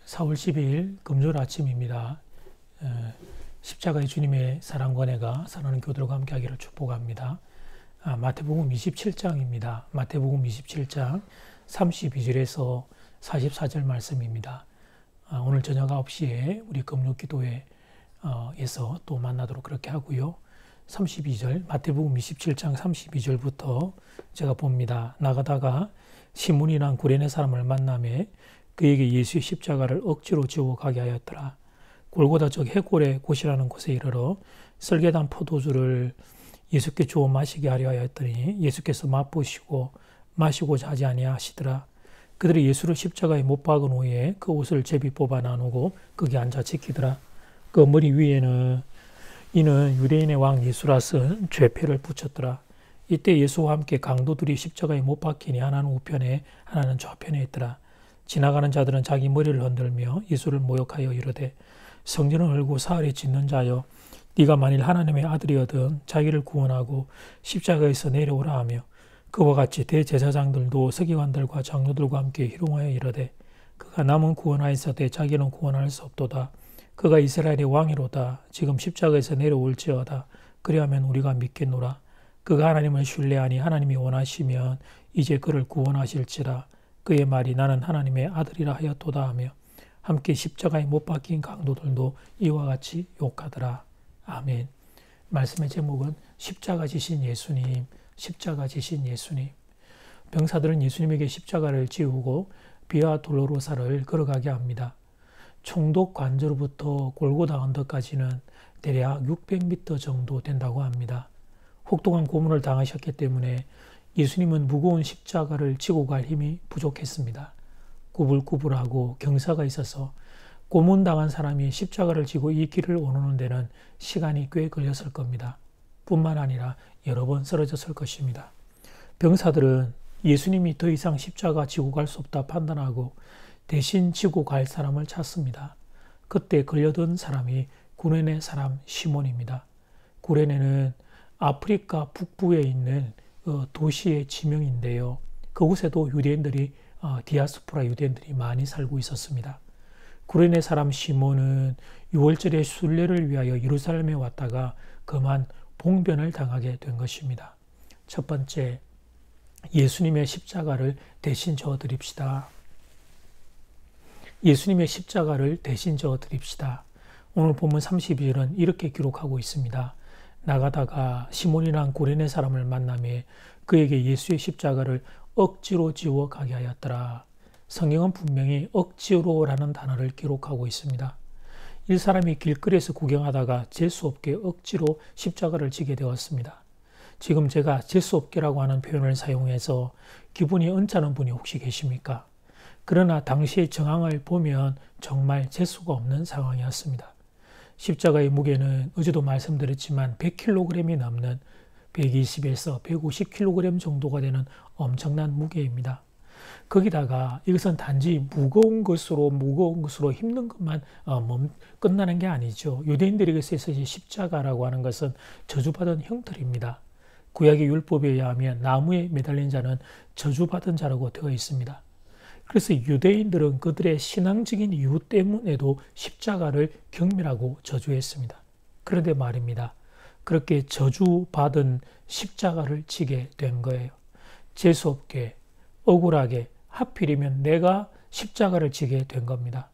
4월 12일 금요일 아침입니다. 십자가의 주님의 사랑관회가 사랑하는 교들과 함께 하기를 축복합니다. 마태복음 27장입니다. 마태복음 27장 32절에서 44절 말씀입니다. 오늘 저녁 9시에 우리 금요기도회에서 또 만나도록 그렇게 하고요. 32절 마태복음 27장 32절부터 제가 봅니다. 나가다가 시몬이란 구레네 사람을 만나매 그에게 예수의 십자가를 억지로 지고 가게 하였더라. 골고다 즉 해골의 곳이라는 곳에 이르러 썰개단 포도주를 예수께 주어 마시게 하려 하였더니 예수께서 맛보시고 마시고자 하지 아니하시더라. 그들이 예수를 십자가에 못 박은 후에 그 옷을 제비 뽑아 나누고 거기 앉아 지키더라. 그 머리 위에는 이는 유대인의 왕 예수라 쓴 죄패를 붙였더라. 이때 예수와 함께 강도들이 십자가에 못 박히니 하나는 우편에 하나는 좌편에 있더라. 지나가는 자들은 자기 머리를 흔들며 예수를 모욕하여 이르되 성전을 헐고 사흘에 짓는 자여 네가 만일 하나님의 아들이거든 자기를 구원하고 십자가에서 내려오라 하며 그와 같이 대제사장들도 서기관들과 장로들과 함께 희롱하여 이르되 그가 남은 구원하였으되 자기는 구원할 수 없도다. 그가 이스라엘의 왕이로다. 지금 십자가에서 내려올지어다. 그리하면 우리가 믿겠노라. 그가 하나님을 신뢰하니 하나님이 원하시면 이제 그를 구원하실지라. 그의 말이 나는 하나님의 아들이라 하였도다 하며 함께 십자가에 못 박힌 강도들도 이와 같이 욕하더라. 아멘. 말씀의 제목은 십자가 지신 예수님, 십자가 지신 예수님. 병사들은 예수님에게 십자가를 지우고 비아 돌로로사를 걸어가게 합니다. 총독 관저로부터 골고다 언덕까지는 대략 600m 정도 된다고 합니다. 혹독한 고문을 당하셨기 때문에 예수님은 무거운 십자가를 지고 갈 힘이 부족했습니다. 구불구불하고 경사가 있어서 고문당한 사람이 십자가를 지고 이 길을 오르는 데는 시간이 꽤 걸렸을 겁니다. 뿐만 아니라 여러 번 쓰러졌을 것입니다. 병사들은 예수님이 더 이상 십자가 지고 갈 수 없다 판단하고 대신 지고 갈 사람을 찾습니다. 그때 걸려든 사람이 구레네 사람 시몬입니다. 구레네는 아프리카 북부에 있는 도시의 지명인데요. 그곳에도 유대인들이 디아스포라 유대인들이 많이 살고 있었습니다. 구레네 사람 시몬은 6월절의 순례를 위하여 예루살렘에 왔다가 그만 봉변을 당하게 된 것입니다. 첫 번째, 예수님의 십자가를 대신 져 드립시다. 예수님의 십자가를 대신 져 드립시다. 오늘 본문 32절은 이렇게 기록하고 있습니다. 나가다가 시몬이란 구레네 사람을 만나매 그에게 예수의 십자가를 억지로 지워 가게 하였더라. 성경은 분명히 억지로라는 단어를 기록하고 있습니다. 이 사람이 길거리에서 구경하다가 재수없게 억지로 십자가를 지게 되었습니다. 지금 제가 재수없게라고 하는 표현을 사용해서 기분이 언짢은 분이 혹시 계십니까? 그러나 당시의 정황을 보면 정말 재수가 없는 상황이었습니다. 십자가의 무게는 어제도 말씀드렸지만 100kg이 넘는 120에서 150kg 정도가 되는 엄청난 무게입니다. 거기다가 이것은 단지 무거운 것으로 힘든 것만 끝나는 게 아니죠. 유대인들에게 있어서 십자가라고 하는 것은 저주받은 형틀입니다. 구약의 율법에 의하면 나무에 매달린 자는 저주받은 자라고 되어 있습니다. 그래서 유대인들은 그들의 신앙적인 이유 때문에도 십자가를 경멸하고 저주했습니다. 그런데 말입니다. 그렇게 저주받은 십자가를 지게 된 거예요. 재수없게, 억울하게, 하필이면 내가 십자가를 지게 된 겁니다.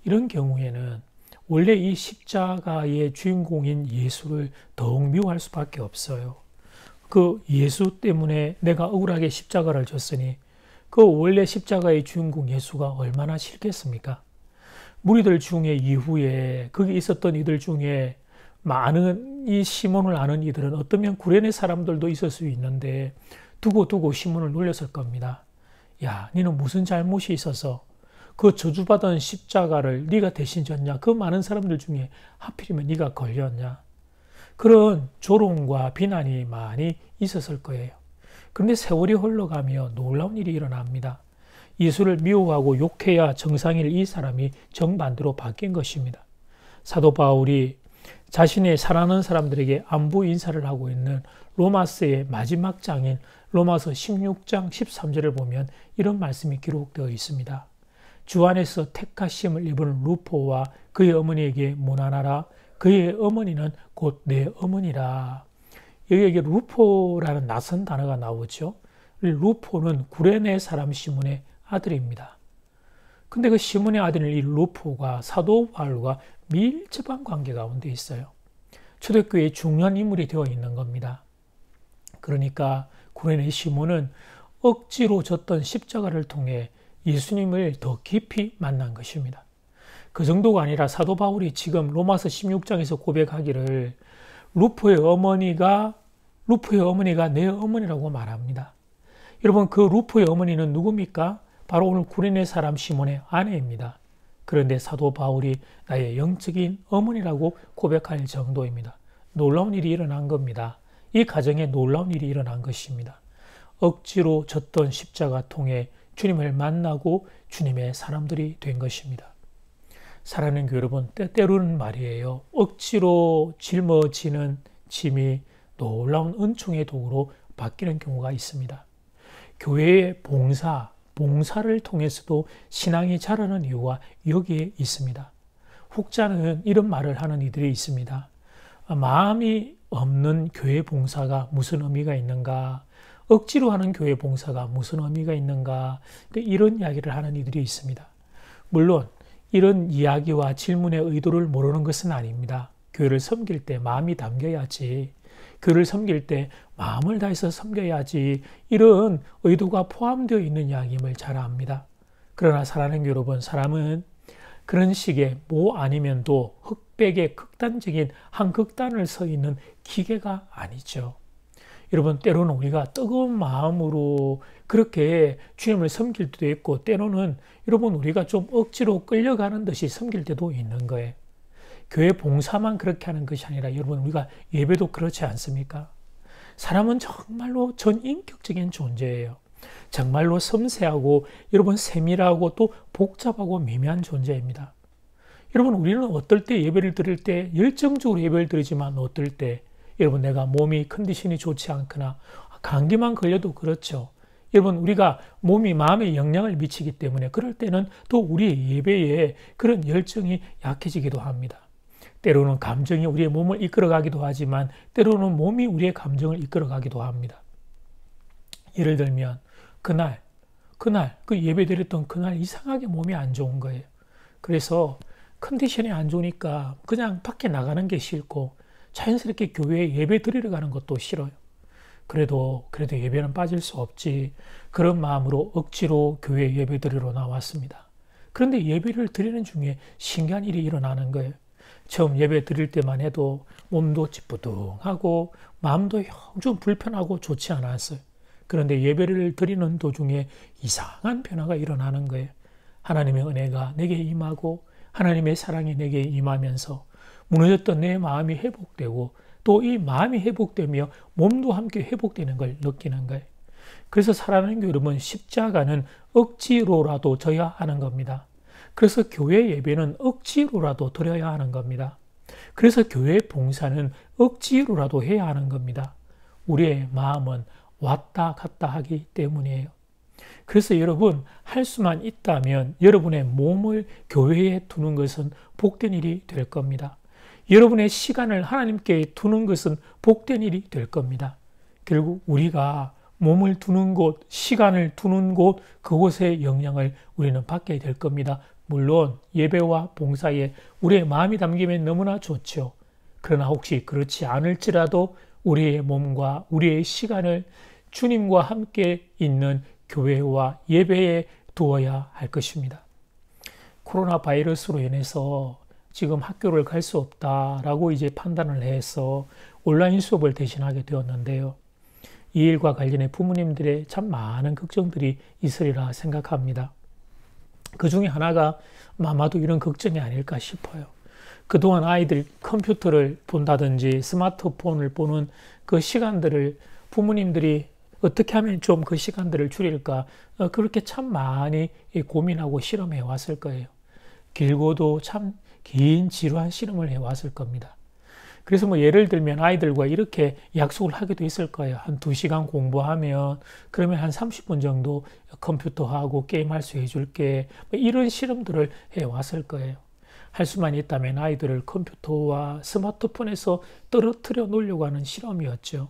이런 경우에는 원래 이 십자가의 주인공인 예수를 더욱 미워할 수밖에 없어요. 그 예수 때문에 내가 억울하게 십자가를 졌으니 그 원래 십자가의 주인공 예수가 얼마나 싫겠습니까? 무리들 중에 이후에 거기 있었던 이들 중에 많은 이 시몬을 아는 이들은 어쩌면 구레네 사람들도 있을 수 있는데 두고 시몬을 놀렸을 겁니다. 야, 너는 무슨 잘못이 있어서 그 저주받은 십자가를 네가 대신 졌냐? 그 많은 사람들 중에 하필이면 네가 걸렸냐? 그런 조롱과 비난이 많이 있었을 거예요. 그런데 세월이 흘러가며 놀라운 일이 일어납니다. 예수를 미워하고 욕해야 정상일 이 사람이 정반대로 바뀐 것입니다. 사도 바울이 자신의 사랑하는 사람들에게 안부 인사를 하고 있는 로마서의 마지막 장인 로마서 16장 13절을 보면 이런 말씀이 기록되어 있습니다. 주 안에서 택하심을 입은 루포와 그의 어머니에게 문안하라. 그의 어머니는 곧 내 어머니라. 여기에 루포라는 낯선 단어가 나오죠. 루포는 구레네 사람 시몬의 아들입니다. 근데 그 시몬의 아들인 이 루포가 사도 바울과 밀접한 관계 가운데 있어요. 초대교회의 중요한 인물이 되어 있는 겁니다. 그러니까 구레네 시몬은 억지로 졌던 십자가를 통해 예수님을 더 깊이 만난 것입니다. 그 정도가 아니라 사도 바울이 지금 로마서 16장에서 고백하기를 루포의 어머니가 내 어머니라고 말합니다. 여러분, 그 루포의 어머니는 누굽니까? 바로 오늘 구레네 사람 시몬의 아내입니다. 그런데 사도 바울이 나의 영적인 어머니라고 고백할 정도입니다. 놀라운 일이 일어난 겁니다. 이 가정에 놀라운 일이 일어난 것입니다. 억지로 졌던 십자가 통해 주님을 만나고 주님의 사람들이 된 것입니다. 사랑하는 교회 여러분, 때로는 말이에요. 억지로 짊어지는 짐이 놀라운 은총의 도구로 바뀌는 경우가 있습니다. 교회의 봉사를 통해서도 신앙이 자라는 이유가 여기에 있습니다. 혹자는 이런 말을 하는 이들이 있습니다. 마음이 없는 교회 봉사가 무슨 의미가 있는가? 억지로 하는 교회 봉사가 무슨 의미가 있는가? 이런 이야기를 하는 이들이 있습니다. 물론 이런 이야기와 질문의 의도를 모르는 것은 아닙니다. 교회를 섬길 때 마음이 담겨야지, 교회를 섬길 때 마음을 다해서 섬겨야지, 이런 의도가 포함되어 있는 이야기임을 잘 압니다. 그러나 사랑하는 여러분, 사람은 그런 식의 뭐 아니면 도 흑백의 극단적인 한 극단을 서 있는 기계가 아니죠. 여러분, 때로는 우리가 뜨거운 마음으로 그렇게 주님을 섬길 때도 있고, 때로는 여러분 우리가 좀 억지로 끌려가는 듯이 섬길 때도 있는 거예요. 교회 봉사만 그렇게 하는 것이 아니라 여러분, 우리가 예배도 그렇지 않습니까? 사람은 정말로 전인격적인 존재예요. 정말로 섬세하고 여러분 세밀하고 또 복잡하고 미묘한 존재입니다. 여러분, 우리는 어떨 때 예배를 드릴 때 열정적으로 예배를 드리지만, 어떨 때 여러분 내가 몸이 컨디션이 좋지 않거나 감기만 걸려도 그렇죠. 여러분, 우리가 몸이 마음에 영향을 미치기 때문에 그럴 때는 또 우리의 예배에 그런 열정이 약해지기도 합니다. 때로는 감정이 우리의 몸을 이끌어가기도 하지만 때로는 몸이 우리의 감정을 이끌어가기도 합니다. 예를 들면 그날 그 예배 드렸던 그날 이상하게 몸이 안 좋은 거예요. 그래서 컨디션이 안 좋으니까 그냥 밖에 나가는 게 싫고 자연스럽게 교회에 예배 드리러 가는 것도 싫어요. 그래도 예배는 빠질 수 없지. 그런 마음으로 억지로 교회 예배 드리러 나왔습니다. 그런데 예배를 드리는 중에 신기한 일이 일어나는 거예요. 처음 예배 드릴 때만 해도 몸도 찌뿌둥하고 마음도 좀 불편하고 좋지 않았어요. 그런데 예배를 드리는 도중에 이상한 변화가 일어나는 거예요. 하나님의 은혜가 내게 임하고 하나님의 사랑이 내게 임하면서 무너졌던 내 마음이 회복되고 또 이 마음이 회복되며 몸도 함께 회복되는 걸 느끼는 거예요. 그래서 사랑하는 여러분, 십자가는 억지로라도 져야 하는 겁니다. 그래서 교회 예배는 억지로라도 드려야 하는 겁니다. 그래서 교회 봉사는 억지로라도 해야 하는 겁니다. 우리의 마음은 왔다 갔다 하기 때문이에요. 그래서 여러분, 할 수만 있다면 여러분의 몸을 교회에 두는 것은 복된 일이 될 겁니다. 여러분의 시간을 하나님께 두는 것은 복된 일이 될 겁니다. 결국 우리가 몸을 두는 곳, 시간을 두는 곳, 그곳의 영향을 우리는 받게 될 겁니다. 물론 예배와 봉사에 우리의 마음이 담기면 너무나 좋죠. 그러나 혹시 그렇지 않을지라도 우리의 몸과 우리의 시간을 주님과 함께 있는 교회와 예배에 두어야 할 것입니다. 코로나 바이러스로 인해서 지금 학교를 갈 수 없다라고 이제 판단을 해서 온라인 수업을 대신하게 되었는데요. 이 일과 관련해 부모님들의 참 많은 걱정들이 있으리라 생각합니다. 그 중에 하나가 아마도 이런 걱정이 아닐까 싶어요. 그동안 아이들 컴퓨터를 본다든지 스마트폰을 보는 그 시간들을 부모님들이 어떻게 하면 좀 그 시간들을 줄일까, 그렇게 참 많이 고민하고 실험해 왔을 거예요. 길고도 참 긴 지루한 실험을 해왔을 겁니다. 그래서 뭐 예를 들면 아이들과 이렇게 약속을 하기도 있을 거예요. 한 2시간 공부하면 그러면 한 30분 정도 컴퓨터하고 게임할 수 해줄게. 뭐 이런 실험들을 해왔을 거예요. 할 수만 있다면 아이들을 컴퓨터와 스마트폰에서 떨어뜨려 놓으려고 하는 실험이었죠.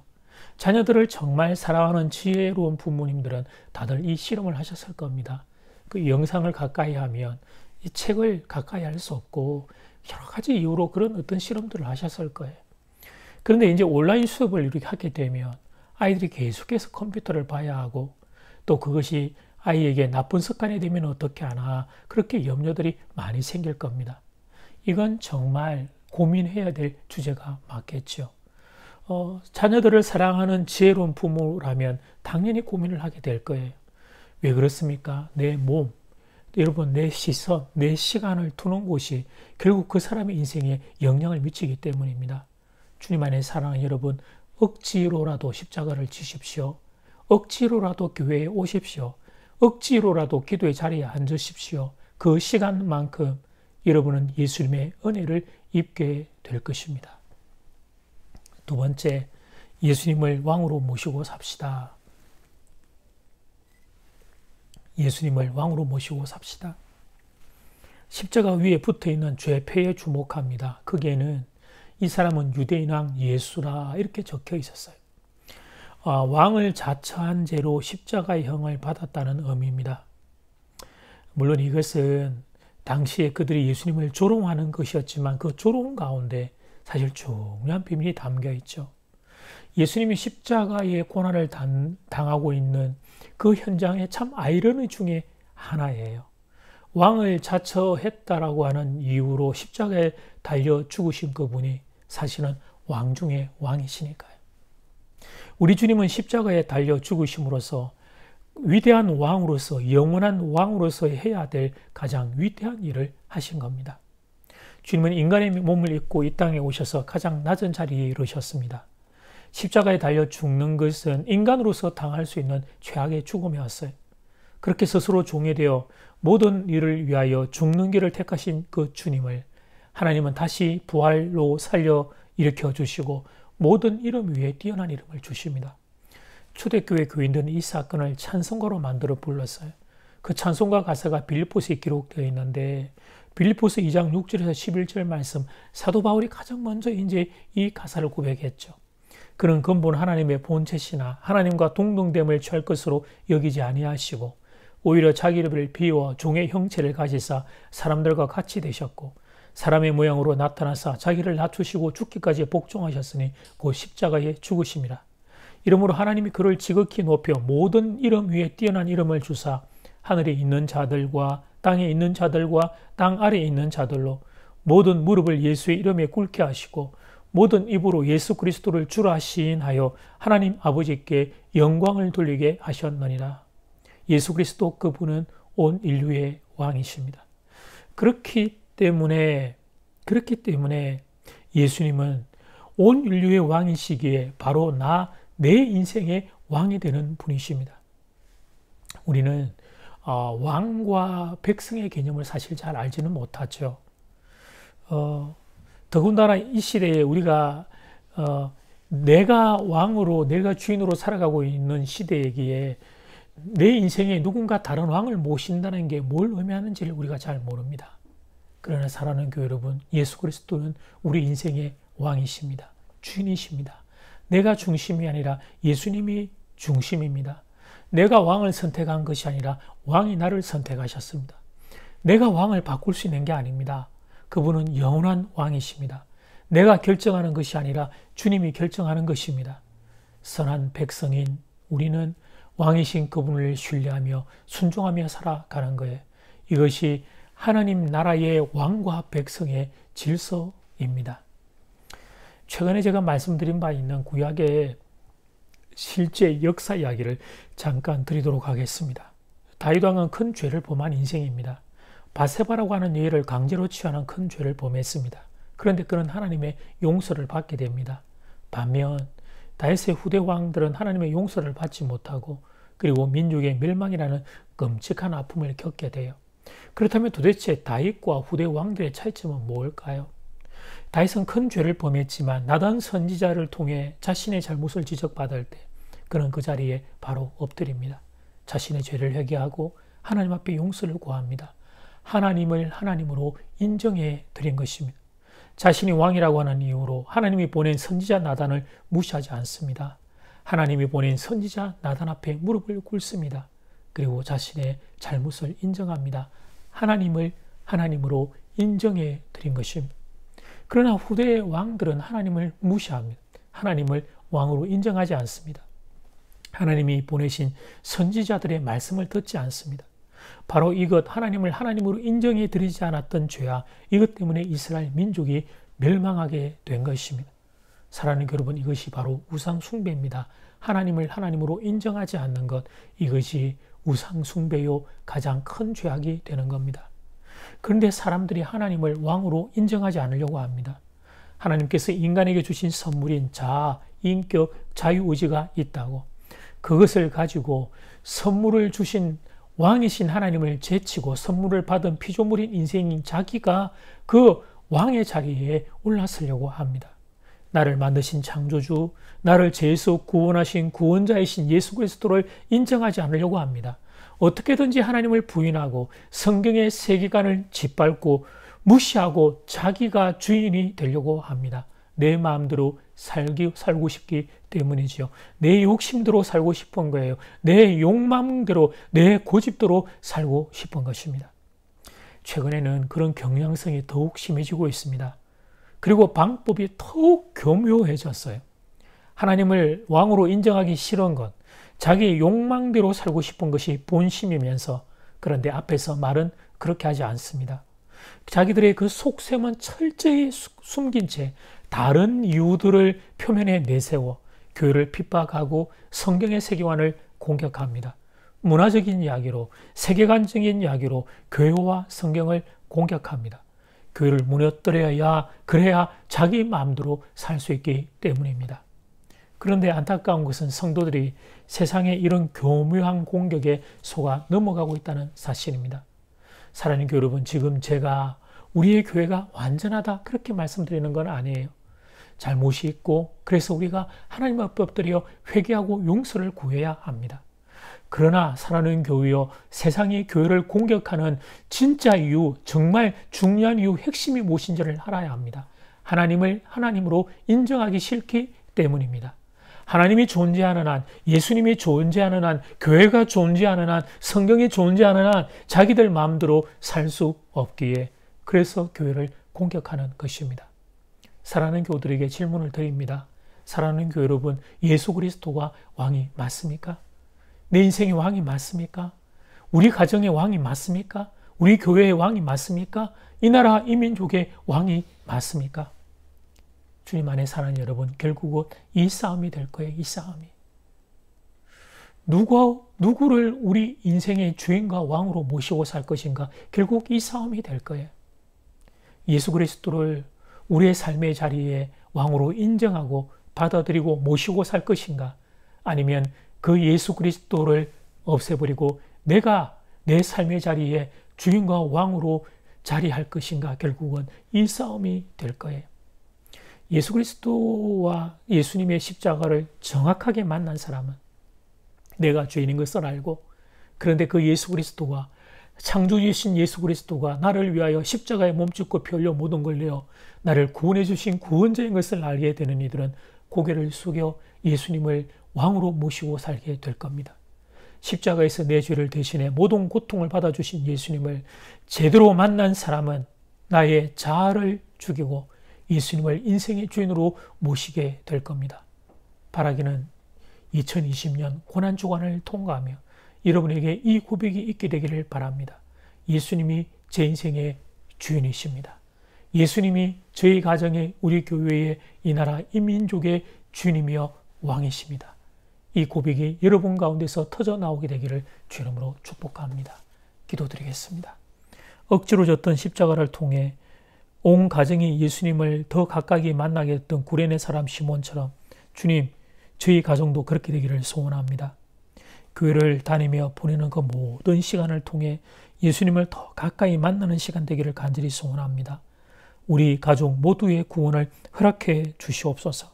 자녀들을 정말 사랑하는 지혜로운 부모님들은 다들 이 실험을 하셨을 겁니다. 그 영상을 가까이 하면 이 책을 가까이 할 수 없고 여러 가지 이유로 그런 어떤 실험들을 하셨을 거예요. 그런데 이제 온라인 수업을 이렇게 하게 되면 아이들이 계속해서 컴퓨터를 봐야 하고 또 그것이 아이에게 나쁜 습관이 되면 어떻게 하나 그렇게 염려들이 많이 생길 겁니다. 이건 정말 고민해야 될 주제가 맞겠죠. 자녀들을 사랑하는 지혜로운 부모라면 당연히 고민을 하게 될 거예요. 왜 그렇습니까? 내 몸, 여러분 내 시선, 내 시간을 두는 곳이 결국 그 사람의 인생에 영향을 미치기 때문입니다. 주님 안에 사랑하는 여러분, 억지로라도 십자가를 지십시오. 억지로라도 교회에 오십시오. 억지로라도 기도의 자리에 앉으십시오. 그 시간만큼 여러분은 예수님의 은혜를 입게 될 것입니다. 두 번째, 예수님을 왕으로 모시고 삽시다. 예수님을 왕으로 모시고 삽시다. 십자가 위에 붙어있는 죄패에 주목합니다. 거기에는 이 사람은 유대인 왕 예수라 이렇게 적혀 있었어요. 왕을 자처한 죄로 십자가의 형을 받았다는 의미입니다. 물론 이것은 당시에 그들이 예수님을 조롱하는 것이었지만 그 조롱 가운데 사실 중요한 비밀이 담겨 있죠. 예수님이 십자가의 고난을 당하고 있는 그 현장의 참 아이러니 중에 하나예요. 왕을 자처했다라고 하는 이유로 십자가에 달려 죽으신 그분이 사실은 왕 중에 왕이시니까요. 우리 주님은 십자가에 달려 죽으심으로써 위대한 왕으로서 영원한 왕으로서 해야 될 가장 위대한 일을 하신 겁니다. 주님은 인간의 몸을 입고 이 땅에 오셔서 가장 낮은 자리에 이르셨습니다. 십자가에 달려 죽는 것은 인간으로서 당할 수 있는 최악의 죽음이었어요. 그렇게 스스로 종이 되어 모든 일을 위하여 죽는 길을 택하신 그 주님을 하나님은 다시 부활로 살려 일으켜 주시고 모든 이름 위에 뛰어난 이름을 주십니다. 초대교회 교인들은 이 사건을 찬송가로 만들어 불렀어요. 그 찬송가 가사가 빌립보서에 기록되어 있는데 빌립보서 2장 6절에서 11절 말씀, 사도 바울이 가장 먼저 이제 이 가사를 고백했죠. 그는 근본 하나님의 본체시나 하나님과 동등됨을 취할 것으로 여기지 아니하시고 오히려 자기를 비워 종의 형체를 가지사 사람들과 같이 되셨고 사람의 모양으로 나타나사 자기를 낮추시고 죽기까지 복종하셨으니 곧 십자가에 죽으심이라. 이러므로 하나님이 그를 지극히 높여 모든 이름 위에 뛰어난 이름을 주사 하늘에 있는 자들과 땅에 있는 자들과 땅 아래에 있는 자들로 모든 무릎을 예수의 이름에 꿇게 하시고 모든 입으로 예수 그리스도를 주라 시인하여 하나님 아버지께 영광을 돌리게 하셨느니라. 예수 그리스도 그분은 온 인류의 왕이십니다. 그렇기 때문에 예수님은 온 인류의 왕이시기에 바로 내 인생의 왕이 되는 분이십니다. 우리는 왕과 백성의 개념을 사실 잘 알지는 못하죠. 더군다나 이 시대에 우리가 내가 왕으로 내가 주인으로 살아가고 있는 시대이기에 내 인생에 누군가 다른 왕을 모신다는 게 뭘 의미하는지를 우리가 잘 모릅니다. 그러나 사랑하는 교회 여러분, 예수 그리스도는 우리 인생의 왕이십니다. 주인이십니다. 내가 중심이 아니라 예수님이 중심입니다. 내가 왕을 선택한 것이 아니라 왕이 나를 선택하셨습니다. 내가 왕을 바꿀 수 있는 게 아닙니다. 그분은 영원한 왕이십니다. 내가 결정하는 것이 아니라 주님이 결정하는 것입니다. 선한 백성인 우리는 왕이신 그분을 신뢰하며 순종하며 살아가는 거예요. 이것이 하나님 나라의 왕과 백성의 질서입니다. 최근에 제가 말씀드린 바 있는 구약의 실제 역사 이야기를 잠깐 드리도록 하겠습니다. 다윗 왕은 큰 죄를 범한 인생입니다. 바세바라고 하는 여인을 강제로 취하는 큰 죄를 범했습니다. 그런데 그는 하나님의 용서를 받게 됩니다. 반면 다윗의 후대 왕들은 하나님의 용서를 받지 못하고 그리고 민족의 멸망이라는 끔찍한 아픔을 겪게 돼요. 그렇다면 도대체 다윗과 후대 왕들의 차이점은 뭘까요? 다윗은 큰 죄를 범했지만 나단 선지자를 통해 자신의 잘못을 지적받을 때 그는 그 자리에 바로 엎드립니다. 자신의 죄를 회개하고 하나님 앞에 용서를 구합니다. 하나님을 하나님으로 인정해 드린 것입니다. 자신이 왕이라고 하는 이유로 하나님이 보낸 선지자 나단을 무시하지 않습니다. 하나님이 보낸 선지자 나단 앞에 무릎을 꿇습니다. 그리고 자신의 잘못을 인정합니다. 하나님을 하나님으로 인정해 드린 것입니다. 그러나 후대의 왕들은 하나님을 무시합니다. 하나님을 왕으로 인정하지 않습니다. 하나님이 보내신 선지자들의 말씀을 듣지 않습니다. 바로 이것, 하나님을 하나님으로 인정해 드리지 않았던 죄와 이것 때문에 이스라엘 민족이 멸망하게 된 것입니다. 사랑하는 여러분, 이것이 바로 우상 숭배입니다. 하나님을 하나님으로 인정하지 않는 것, 이것이 우상 숭배요 가장 큰 죄악이 되는 겁니다. 그런데 사람들이 하나님을 왕으로 인정하지 않으려고 합니다. 하나님께서 인간에게 주신 선물인 자아, 인격, 자유의지가 있다고 그것을 가지고 선물을 주신 왕이신 하나님을 제치고 선물을 받은 피조물인 인생인 자기가 그 왕의 자리에 올라서려고 합니다. 나를 만드신 창조주, 나를 죄에서 구원하신 구원자이신 예수 그리스도를 인정하지 않으려고 합니다. 어떻게든지 하나님을 부인하고 성경의 세계관을 짓밟고 무시하고 자기가 주인이 되려고 합니다. 내 마음대로 살고 싶기 때문이지요. 내 욕심대로 살고 싶은 거예요. 내 욕망대로, 내 고집대로 살고 싶은 것입니다. 최근에는 그런 경향성이 더욱 심해지고 있습니다. 그리고 방법이 더욱 교묘해졌어요. 하나님을 왕으로 인정하기 싫은 것, 자기 욕망대로 살고 싶은 것이 본심이면서 그런데 앞에서 말은 그렇게 하지 않습니다. 자기들의 그 속셈은 철저히 숨긴 채 다른 이유들을 표면에 내세워 교회를 핍박하고 성경의 세계관을 공격합니다. 문화적인 이야기로, 세계관적인 이야기로 교회와 성경을 공격합니다. 교회를 무너뜨려야, 그래야 자기 마음대로 살 수 있기 때문입니다. 그런데 안타까운 것은 성도들이 세상의 이런 교묘한 공격에 속아 넘어가고 있다는 사실입니다. 사랑하는 교회 여러분, 지금 제가 우리의 교회가 완전하다 그렇게 말씀드리는 건 아니에요. 잘못이 있고 그래서 우리가 하나님 앞에 엎드려 회개하고 용서를 구해야 합니다. 그러나 사랑하는 교회여, 세상이 교회를 공격하는 진짜 이유, 정말 중요한 이유, 핵심이 무엇인지를 알아야 합니다. 하나님을 하나님으로 인정하기 싫기 때문입니다. 하나님이 존재하는 한, 예수님이 존재하는 한, 교회가 존재하는 한, 성경이 존재하는 한 자기들 마음대로 살 수 없기에 그래서 교회를 공격하는 것입니다. 사랑하는 교우들에게 질문을 드립니다. 사랑하는 교회 여러분, 예수 그리스도가 왕이 맞습니까? 내 인생의 왕이 맞습니까? 우리 가정의 왕이 맞습니까? 우리 교회의 왕이 맞습니까? 이 나라 이 민족의 왕이 맞습니까? 주님 안에 사랑하는 여러분, 결국은 이 싸움이 될 거예요. 이 싸움이. 누구를 우리 인생의 주인과 왕으로 모시고 살 것인가? 결국 이 싸움이 될 거예요. 예수 그리스도를 우리의 삶의 자리에 왕으로 인정하고 받아들이고 모시고 살 것인가? 아니면 그 예수 그리스도를 없애버리고 내가 내 삶의 자리에 주인과 왕으로 자리할 것인가? 결국은 이 싸움이 될 거예요. 예수 그리스도와 예수님의 십자가를 정확하게 만난 사람은 내가 죄인인 것을 알고, 그런데 그 예수 그리스도가, 창조주이신 예수 그리스도가 나를 위하여 십자가에 몸짓고 피 흘려 모든 걸 내어 나를 구원해 주신 구원자인 것을 알게 되는 이들은 고개를 숙여 예수님을 왕으로 모시고 살게 될 겁니다. 십자가에서 내 죄를 대신해 모든 고통을 받아주신 예수님을 제대로 만난 사람은 나의 자아를 죽이고 예수님을 인생의 주인으로 모시게 될 겁니다. 바라기는 2020년 고난주간을 통과하며 여러분에게 이 고백이 있게 되기를 바랍니다. 예수님이 제 인생의 주인이십니다. 예수님이 저희 가정의, 우리 교회의, 이 나라 이 민족의 주인이며 왕이십니다. 이 고백이 여러분 가운데서 터져 나오게 되기를 주 이름으로 축복합니다. 기도드리겠습니다. 억지로 졌던 십자가를 통해 온 가정이 예수님을 더 가까이 만나게 했던 구레네 사람 시몬처럼 주님, 저희 가정도 그렇게 되기를 소원합니다. 교회를 다니며 보내는 그 모든 시간을 통해 예수님을 더 가까이 만나는 시간 되기를 간절히 소원합니다. 우리 가족 모두의 구원을 허락해 주시옵소서.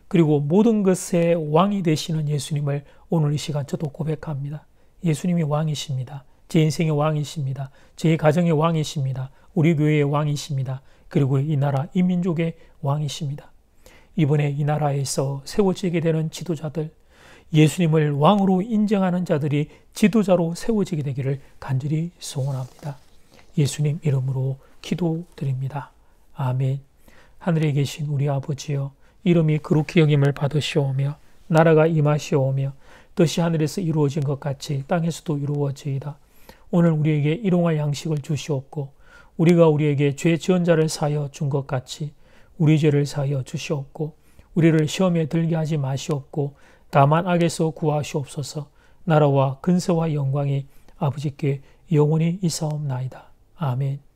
그리고 모든 것의 왕이 되시는 예수님을 오늘 이 시간 저도 고백합니다. 예수님이 왕이십니다. 제 인생의 왕이십니다. 제 가정의 왕이십니다. 우리 교회의 왕이십니다. 그리고 이 나라 이 민족의 왕이십니다. 이번에 이 나라에서 세워지게 되는 지도자들, 예수님을 왕으로 인정하는 자들이 지도자로 세워지게 되기를 간절히 소원합니다. 예수님 이름으로 기도드립니다. 아멘. 하늘에 계신 우리 아버지여, 이름이 거룩히 여김을 받으시오며 나라가 임하시오며 뜻이 하늘에서 이루어진 것 같이 땅에서도 이루어지이다. 오늘 우리에게 일용할 양식을 주시옵고 우리가 우리에게 죄 지은 자를 사하여 준 것 같이 우리 죄를 사하여 주시옵고 우리를 시험에 들게 하지 마시옵고 다만 악에서 구하시옵소서. 나라와 근세와 영광이 아버지께 영원히 있사옵나이다. 아멘.